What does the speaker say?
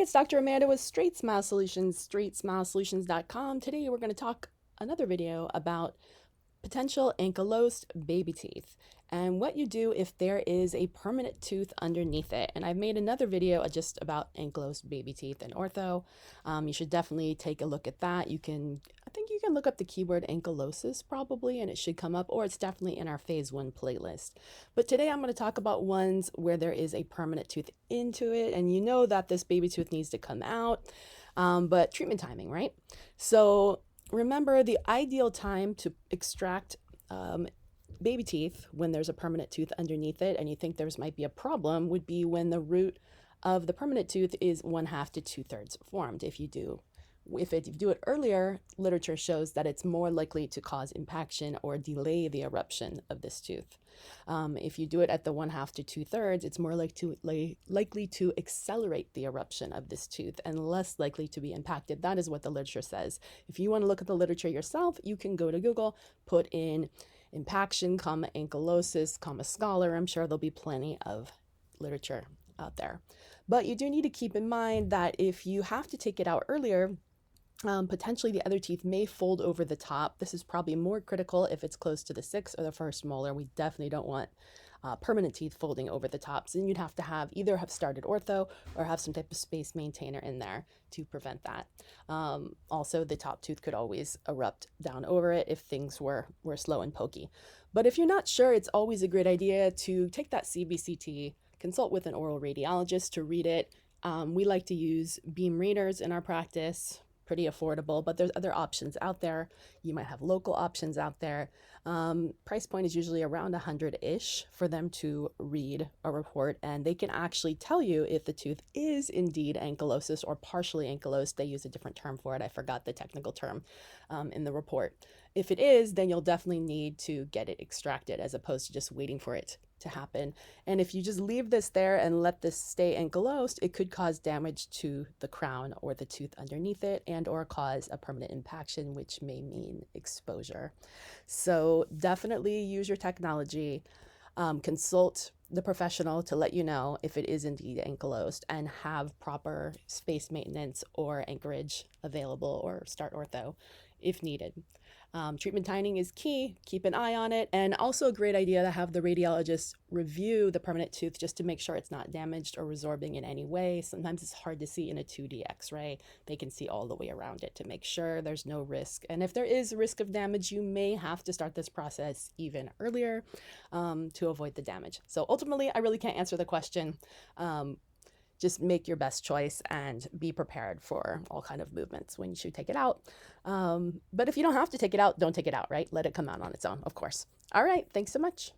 It's Dr. Amanda with Straightsmile Solutions, straightsmilesolutions.com. Today we're going to talk another video about potential ankylosed baby teeth and what you do if there is a permanent tooth underneath it. And I've made another video just about ankylosed baby teeth in ortho. You should definitely take a look at that. I think you can look up the keyword ankylosis probably, and it should come up, or it's definitely in our phase 1 playlist. But today I'm going to talk about ones where there is a permanent tooth into it, and you know that this baby tooth needs to come out, but treatment timing, right? So remember, the ideal time to extract baby teeth when there's a permanent tooth underneath it and you think there's might be a problem would be when the root of the permanent tooth is 1/2 to 2/3 formed. If you do it earlier, literature shows that it's more likely to cause impaction or delay the eruption of this tooth. If you do it at the 1/2 to 2/3, it's more likely to accelerate the eruption of this tooth and less likely to be impacted. That is what the literature says. If you want to look at the literature yourself, you can go to Google, put in impaction, ankylosis, scholar. I'm sure there'll be plenty of literature out there. But you do need to keep in mind that if you have to take it out earlier, potentially the other teeth may fold over the top. This is probably more critical if it's close to the 6th or the 1st molar. We definitely don't want permanent teeth folding over the tops, and you'd have to either have started ortho or have some type of space maintainer in there to prevent that. Also, the top tooth could always erupt down over it if things were slow and pokey. But if you're not sure, it's always a great idea to take that CBCT, consult with an oral radiologist to read it. We like to use beam readers in our practice. Pretty affordable, but there's other options out there. You might have local options out there. Price point is usually around 100-ish for them to read a report, and they can actually tell you if the tooth is indeed ankylosis or partially ankylosed. They use a different term for it. I forgot the technical term in the report. If it is, then you'll definitely need to get it extracted as opposed to just waiting for it to happen. And if you just leave this there and let this stay ankylosed, it could cause damage to the crown or the tooth underneath it, and or cause a permanent impaction, which may mean exposure. So definitely use your technology. Consult the professional to let you know if it is indeed ankylosed, and have proper space maintenance or anchorage available, or start ortho if needed. Treatment timing is key. Keep an eye on it. And also a great idea to have the radiologist review the permanent tooth just to make sure it's not damaged or resorbing in any way. Sometimes it's hard to see in a 2D x-ray. They can see all the way around it to make sure there's no risk. And if there is a risk of damage, you may have to start this process even earlier to avoid the damage. So ultimately, I really can't answer the question. Just make your best choice and be prepared for all kind of movements when you should take it out. But if you don't have to take it out, don't take it out, right? Let it come out on its own, of course. All right, thanks so much.